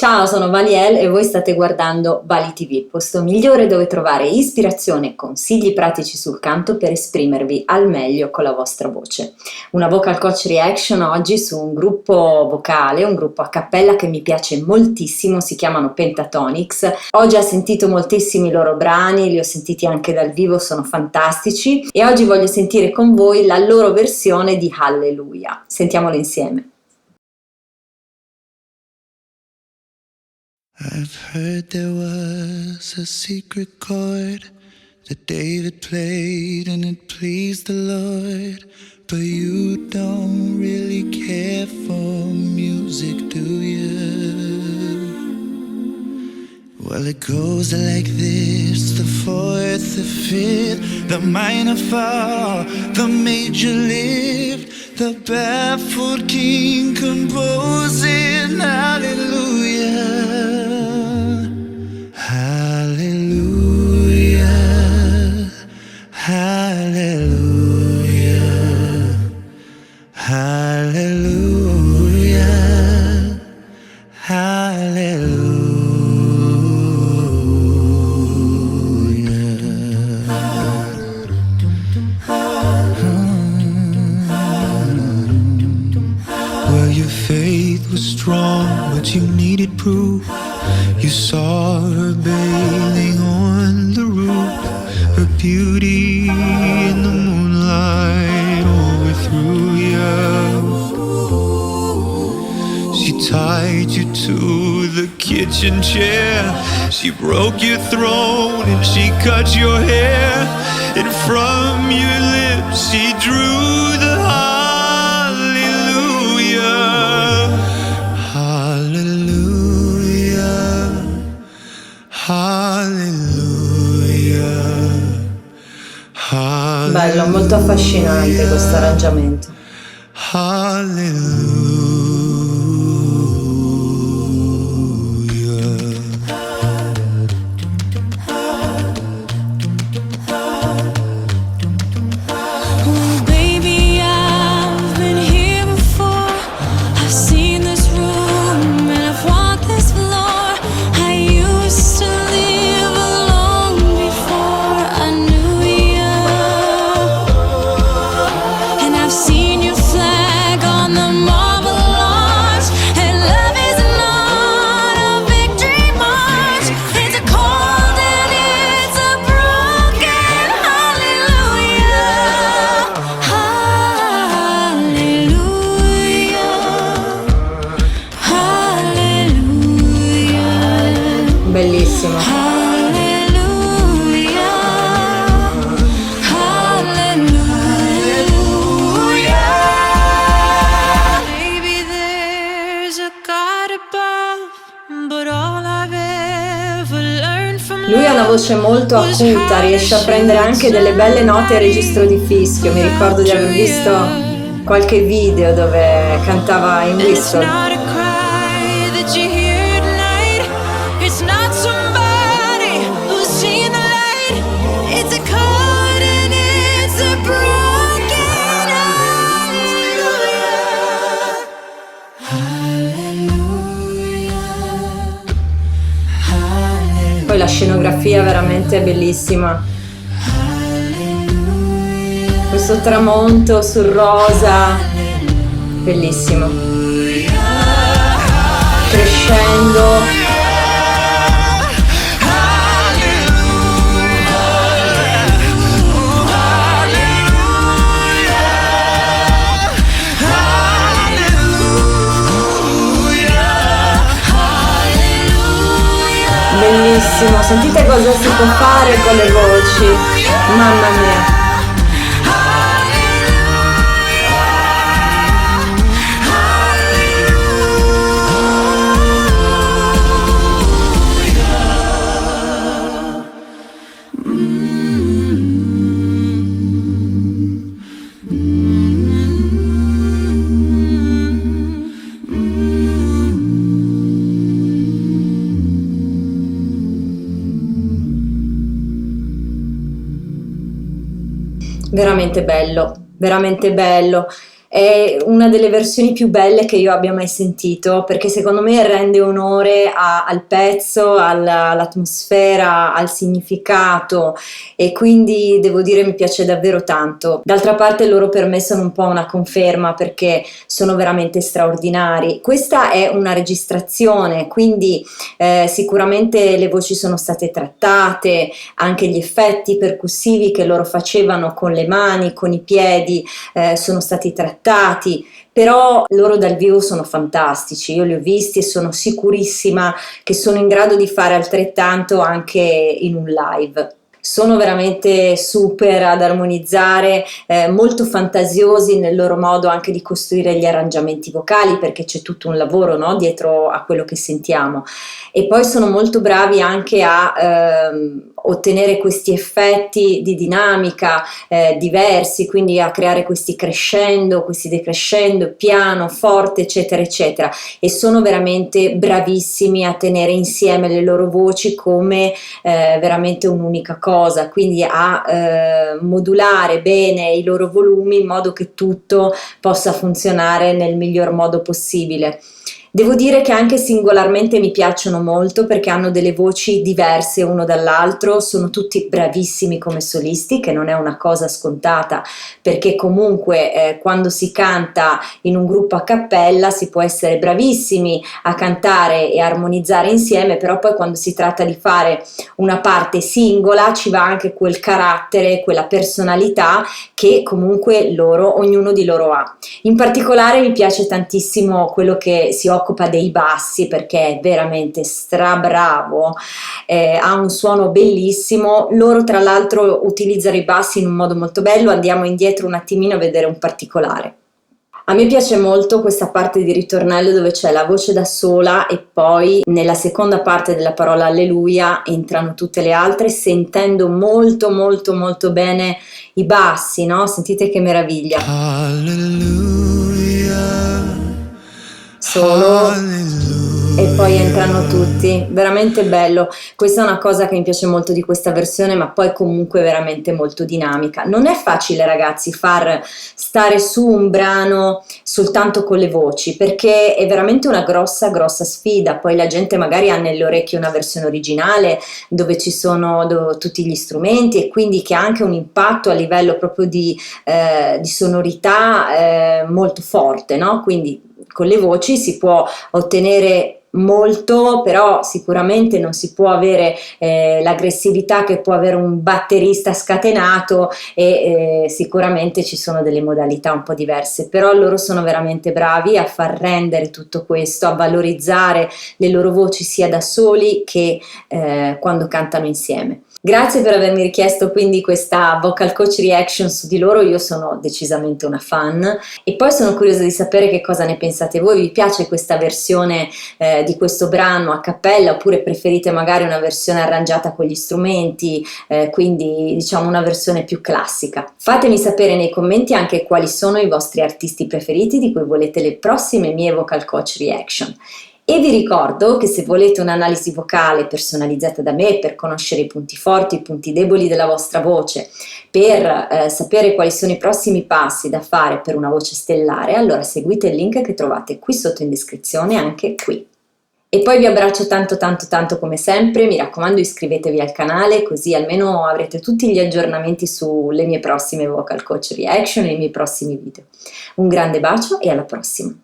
Ciao, sono Valiel e voi state guardando Vali TV, posto migliore dove trovare ispirazione e consigli pratici sul canto per esprimervi al meglio con la vostra voce. Una vocal coach reaction oggi su un gruppo vocale, un gruppo a cappella che mi piace moltissimo, si chiamano Pentatonix. Ho già sentito moltissimi loro brani, li ho sentiti anche dal vivo, sono fantastici e oggi voglio sentire con voi la loro versione di Hallelujah. Sentiamolo insieme. I've heard there was a secret chord that David played and it pleased the Lord. But you don't really care for music, do you? Well, it goes like this: the fourth, the fifth, the minor fall, the major lift, the baffled king composing hallelujah. Hallelujah, hallelujah, hallelujah, hallelujah. Well, your faith was strong, but you needed proof. You saw her bathing on the roof, her beauty in the moonlight overthrew you. She tied you to the kitchen chair, she broke your throne and she cut your hair, and from your lips she drew the Bello, molto affascinante questo arrangiamento. Bellissimo. Lui ha una voce molto acuta, riesce a prendere anche delle belle note a registro di fischio. Mi ricordo di aver visto qualche video dove cantava in whistle. Poi la scenografia è veramente bellissima. Questo tramonto sul rosa, bellissimo. Crescendo. Bellissimo, sentite cosa si può fare con le voci, mamma mia. Veramente bello, veramente bello. È una delle versioni più belle che io abbia mai sentito, perché secondo me rende onore al pezzo, all'atmosfera, al significato, e quindi devo dire mi piace davvero tanto. D'altra parte loro per me sono un po' una conferma, perché sono veramente straordinari. Questa è una registrazione, quindi sicuramente le voci sono state trattate, anche gli effetti percussivi che loro facevano con le mani, con i piedi, sono stati trattati, però loro dal vivo sono fantastici. Io li ho visti e sono sicurissima che sono in grado di fare altrettanto anche in un live. Sono veramente super ad armonizzare, molto fantasiosi nel loro modo anche di costruire gli arrangiamenti vocali, perché c'è tutto un lavoro, no, dietro a quello che sentiamo, e poi sono molto bravi anche a ottenere questi effetti di dinamica diversi, quindi a creare questi crescendo, questi decrescendo, piano, forte, eccetera eccetera, e sono veramente bravissimi a tenere insieme le loro voci come veramente un'unica cosa, quindi a modulare bene i loro volumi in modo che tutto possa funzionare nel miglior modo possibile. Devo dire che anche singolarmente mi piacciono molto, perché hanno delle voci diverse uno dall'altro, sono tutti bravissimi come solisti, che non è una cosa scontata, perché comunque quando si canta in un gruppo a cappella si può essere bravissimi a cantare e armonizzare insieme, però poi quando si tratta di fare una parte singola ci va anche quel carattere, quella personalità che comunque loro, ognuno di loro ha. In particolare mi piace tantissimo quello che si occupa dei bassi, perché è veramente strabravo, ha un suono bellissimo. Loro tra l'altro utilizzano i bassi in un modo molto bello. Andiamo indietro un attimino a vedere un particolare. A me piace molto questa parte di ritornello dove c'è la voce da sola e poi nella seconda parte della parola alleluia entrano tutte le altre, sentendo molto molto molto bene i bassi, no? Sentite che meraviglia. Hallelujah. Solo e poi entrano tutti, veramente bello. Questa è una cosa che mi piace molto di questa versione, ma poi comunque veramente molto dinamica. Non è facile, ragazzi, far stare su un brano soltanto con le voci, perché è veramente una grossa grossa sfida. Poi la gente magari ha nelle orecchie una versione originale dove ci sono tutti gli strumenti, e quindi che ha anche un impatto a livello proprio di sonorità molto forte, no? Quindi con le voci si può ottenere molto, però sicuramente non si può avere l'aggressività che può avere un batterista scatenato, e sicuramente ci sono delle modalità un po' diverse, però loro sono veramente bravi a far rendere tutto questo, a valorizzare le loro voci sia da soli che quando cantano insieme. Grazie per avermi richiesto quindi questa vocal coach reaction su di loro. Io sono decisamente una fan, e poi sono curiosa di sapere che cosa ne pensate voi. Vi piace questa versione di questo brano a cappella, oppure preferite magari una versione arrangiata con gli strumenti, quindi diciamo una versione più classica? Fatemi sapere nei commenti anche quali sono i vostri artisti preferiti di cui volete le prossime mie vocal coach reaction. E vi ricordo che se volete un'analisi vocale personalizzata da me per conoscere i punti forti, i punti deboli della vostra voce, per sapere quali sono i prossimi passi da fare per una voce stellare, allora seguite il link che trovate qui sotto in descrizione, anche qui. E poi vi abbraccio tanto tanto tanto come sempre. Mi raccomando, iscrivetevi al canale, così almeno avrete tutti gli aggiornamenti sulle mie prossime vocal coach reaction e i miei prossimi video. Un grande bacio e alla prossima!